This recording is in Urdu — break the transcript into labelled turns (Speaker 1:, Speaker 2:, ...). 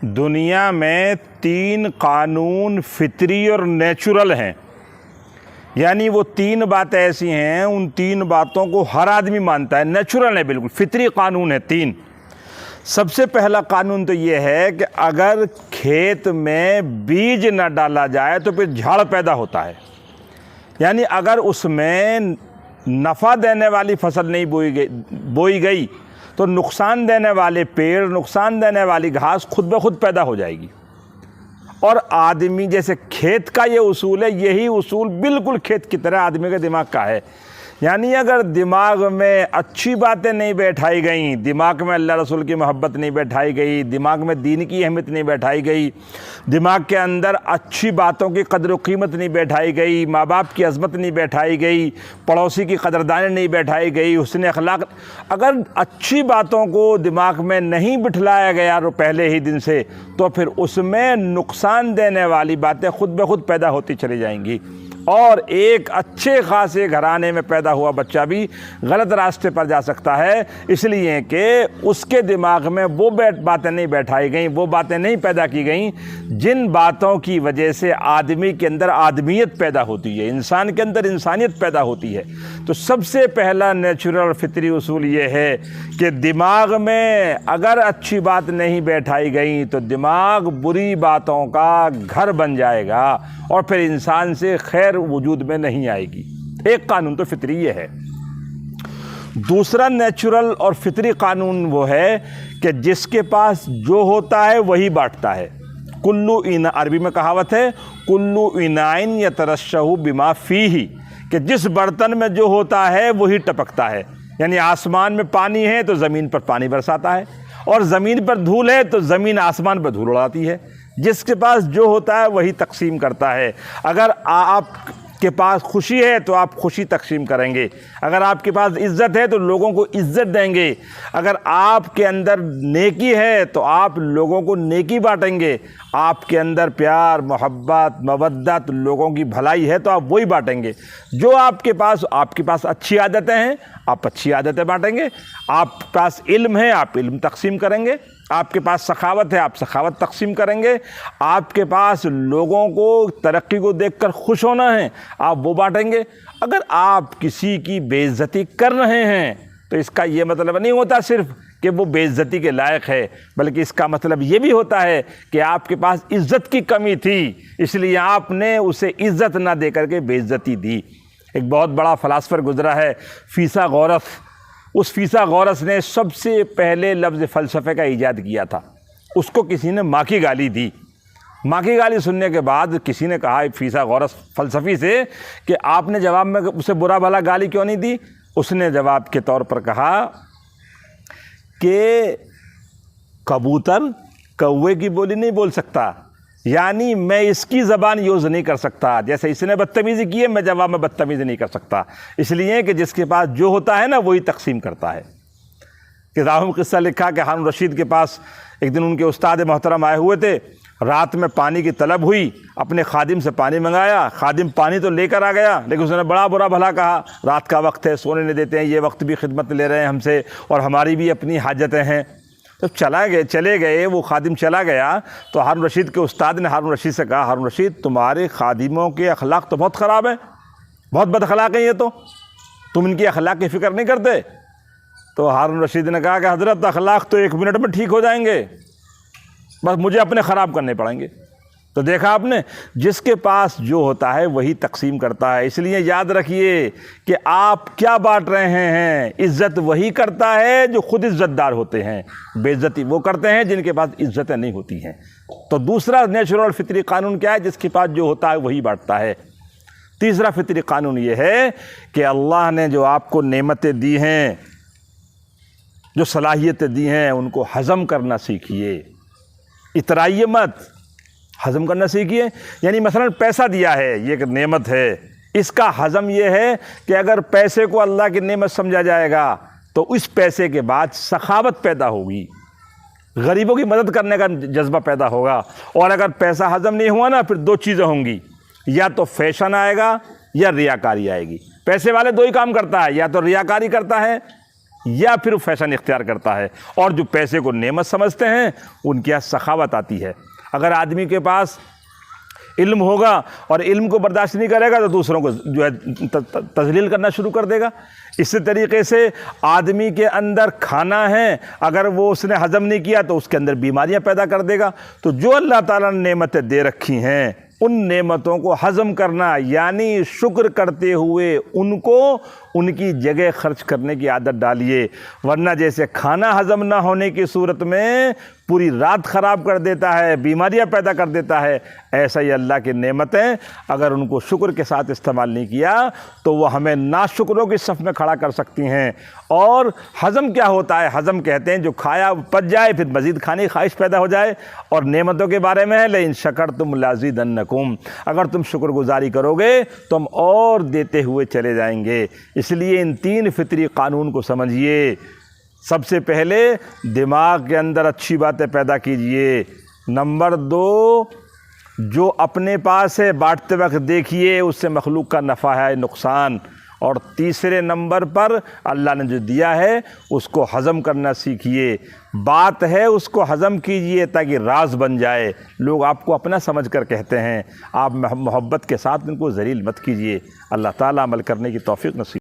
Speaker 1: دنیا میں 3 قانون فطری اور نیچرل ہیں، یعنی وہ 3 باتیں ایسی ہیں، ان 3 باتوں کو ہر آدمی مانتا ہے، نیچرل ہے، بالکل فطری قانون ہے 3۔ سب سے پہلا قانون تو یہ ہے کہ اگر کھیت میں بیج نہ ڈالا جائے تو پھر جھاڑ پیدا ہوتا ہے، یعنی اگر اس میں نفع دینے والی فصل نہیں بوئی گئی تو نقصان دینے والے پیڑ، نقصان دینے والی گھاس خود بخود پیدا ہو جائے گی۔ اور آدمی جیسے کھیت کا یہ اصول ہے، یہی اصول بالکل کھیت کی طرح آدمی کے دماغ کا ہے، یعنی اگر دماغ میں اچھی باتیں نہیں بیٹھائی گئیں، دماغ میں اللہ رسول کی محبت نہیں بیٹھائی گئی، دماغ میں دین کی اہمیت نہیں بیٹھائی گئی، دماغ کے اندر اچھی باتوں کی قدر و قیمت نہیں بیٹھائی گئی، ماں باپ کی عظمت نہیں بیٹھائی گئی، پڑوسی کی قدردانی نہیں بیٹھائی گئی، حسن اخلاق، اگر اچھی باتوں کو دماغ میں نہیں بٹھلایا گیا پہلے ہی دن سے، تو پھر اس میں نقصان دینے والی باتیں خود بخود پیدا ہوتی چلی جائیں گی، اور ایک اچھے خاصے گھرانے میں پیدا ہوا بچہ بھی غلط راستے پر جا سکتا ہے، اس لیے کہ اس کے دماغ میں وہ باتیں نہیں بیٹھائی گئیں، وہ باتیں نہیں پیدا کی گئیں جن باتوں کی وجہ سے آدمی کے اندر آدمیت پیدا ہوتی ہے، انسان کے اندر انسانیت پیدا ہوتی ہے۔ تو سب سے پہلا نیچرل اور فطری اصول یہ ہے کہ دماغ میں اگر اچھی بات نہیں بیٹھائی گئی تو دماغ بری باتوں کا گھر بن جائے گا اور پھر انسان سے خیر وجود میں نہیں آئے گی۔ ایک قانون تو فطری یہ ہے۔ دوسرا نیچرل اور فطری قانون وہ ہے کہ جس کے پاس جو ہوتا ہے وہی بانٹتا ہے۔ کلو اینا، عربی میں کہاوت ہے کلو اینائن یترشح بما فیہ، کہ جس برتن میں جو ہوتا ہے وہی ٹپکتا ہے، یعنی آسمان میں پانی ہے تو زمین پر پانی برساتا ہے، اور زمین پر دھول ہے تو زمین آسمان پر دھول اڑاتی ہے۔ جس کے پاس جو ہوتا ہے وہی تقسیم کرتا ہے۔ اگر آپ کے پاس خوشی ہے تو آپ خوشی تقسیم کریں گے، اگر آپ کے پاس عزت ہے تو لوگوں کو عزت دیں گے، اگر آپ کے اندر نیکی ہے تو آپ لوگوں کو نیکی بانٹیں گے، آپ کے اندر پیار، محبت، مودت، لوگوں کی بھلائی ہے تو آپ وہی بانٹیں گے۔ جو آپ کے پاس اچھی عادتیں ہیں، آپ اچھی عادتیں بانٹیں گے، آپ کے پاس علم ہے، آپ علم تقسیم کریں گے، آپ کے پاس سخاوت ہے، آپ سخاوت تقسیم کریں گے، آپ کے پاس لوگوں کو ترقی کو دیکھ کر خوش ہونا ہے، آپ وہ بانٹیں گے۔ اگر آپ کسی کی بے عزتی کر رہے ہیں تو اس کا یہ مطلب نہیں ہوتا صرف کہ وہ بے عزتی کے لائق ہے، بلکہ اس کا مطلب یہ بھی ہوتا ہے کہ آپ کے پاس عزت کی کمی تھی، اس لیے آپ نے اسے عزت نہ دے کر کے بے عزتی دی۔ ایک بہت بڑا فلاسفر گزرا ہے فیثاغورس، اس فیثاغورس نے سب سے پہلے لفظ فلسفے کا ایجاد کیا تھا۔ اس کو کسی نے ماں کی گالی دی، ماں کی گالی سننے کے بعد کسی نے کہا فیثاغورس فلسفی سے کہ آپ نے جواب میں اسے برا بھلا گالی کیوں نہیں دی؟ اس نے جواب کے طور پر کہا کہ کبوتر کوے کی بولی نہیں بول سکتا، یعنی میں اس کی زبان یوز نہیں کر سکتا، جیسے اس نے بدتمیزی کی ہے میں جواب میں بدتمیزی نہیں کر سکتا، اس لیے کہ جس کے پاس جو ہوتا ہے نا وہی تقسیم کرتا ہے۔ کتابوں میں قصہ لکھا کہ ہارون رشید کے پاس ایک دن ان کے استاد محترم آئے ہوئے تھے، رات میں پانی کی طلب ہوئی، اپنے خادم سے پانی منگایا، خادم پانی تو لے کر آ گیا لیکن اس نے بڑا برا بھلا کہا، رات کا وقت ہے، سونے نہیں دیتے ہیں، یہ وقت بھی خدمت لے رہے ہیں ہم سے اور ہماری بھی اپنی حاجتیں ہیں۔ جب چلے گئے وہ خادم چلا گیا تو ہارون رشید کے استاد نے ہارون رشید سے کہا، ہارون رشید تمہارے خادموں کے اخلاق تو بہت خراب ہیں، بہت بد اخلاق ہیں یہ تو، تم ان کی اخلاق کی فکر نہیں کرتے؟ تو ہارون رشید نے کہا کہ حضرت اخلاق تو 1 منٹ میں ٹھیک ہو جائیں گے، بس مجھے اپنے خراب کرنے پڑیں گے۔ تو دیکھا آپ نے، جس کے پاس جو ہوتا ہے وہی تقسیم کرتا ہے۔ اس لیے یاد رکھیے کہ آپ کیا بانٹ رہے ہیں، عزت وہی کرتا ہے جو خود عزت دار ہوتے ہیں، بے عزتی وہ کرتے ہیں جن کے پاس عزتیں نہیں ہوتی ہیں۔ تو دوسرا نیچرل اور فطری قانون کیا ہے؟ جس کے پاس جو ہوتا ہے وہی بانٹتا ہے۔ تیسرا فطری قانون یہ ہے کہ اللہ نے جو آپ کو نعمتیں دی ہیں، جو صلاحیتیں دی ہیں، ان کو ہضم کرنا سیکھیے، اترائیے مت، ہضم کرنا سیکھیے۔ یعنی مثلا پیسہ دیا ہے، یہ ایک نعمت ہے، اس کا ہضم یہ ہے کہ اگر پیسے کو اللہ کی نعمت سمجھا جائے گا تو اس پیسے کے بعد سخاوت پیدا ہوگی، غریبوں کی مدد کرنے کا جذبہ پیدا ہوگا، اور اگر پیسہ ہضم نہیں ہوا نا پھر 2 چیزیں ہوں گی، یا تو فیشن آئے گا یا ریاکاری آئے گی۔ پیسے والے 2 ہی کام کرتا ہے، یا تو ریاکاری کرتا ہے یا پھر فیشن اختیار کرتا ہے. اور جو پیسے کو نعمت سمجھتے ہیں ان کے یہاں سخاوت آتی ہے. اگر آدمی کے پاس علم ہوگا اور علم کو برداشت نہیں کرے گا تو دوسروں کو جو ہے تذلیل کرنا شروع کر دے گا. اسی طریقے سے آدمی کے اندر کھانا ہے، اگر وہ اس نے ہضم نہیں کیا تو اس کے اندر بیماریاں پیدا کر دے گا. تو جو اللہ تعالیٰ نے نعمتیں دے رکھی ہیں ان نعمتوں کو ہضم کرنا، یعنی شکر کرتے ہوئے ان کو ان کی جگہ خرچ کرنے کی عادت ڈالیے. ورنہ جیسے کھانا ہضم نہ ہونے کی صورت میں پوری رات خراب کر دیتا ہے، بیماریاں پیدا کر دیتا ہے، ایسا ہی اللہ کی نعمتیں اگر ان کو شکر کے ساتھ استعمال نہیں کیا تو وہ ہمیں ناشکروں کی صف میں کھڑا کر سکتی ہیں. اور ہضم کیا ہوتا ہے؟ ہضم کہتے ہیں جو کھایا پچ جائے پھر مزید کھانے کی خواہش پیدا ہو جائے. اور نعمتوں کے بارے میں ہے لئن شکرتم لازیدنکم، اگر تم شکر گزاری کرو گے تو ہم اور دیتے ہوئے چلے جائیں گے. اس لیے ان 3 فطری قانون کو سمجھیے. سب سے پہلے دماغ کے اندر اچھی باتیں پیدا کیجئے. نمبر 2، جو اپنے پاس ہے بانٹتے وقت دیکھیے اس سے مخلوق کا نفع ہے نقصان. اور تیسرے نمبر پر اللہ نے جو دیا ہے اس کو ہضم کرنا سیکھیے. بات ہے اس کو ہضم کیجئے تاکہ راز بن جائے. لوگ آپ کو اپنا سمجھ کر کہتے ہیں، آپ محبت کے ساتھ ان کو ذلیل مت کیجئے. اللہ تعالیٰ عمل کرنے کی توفیق نصیب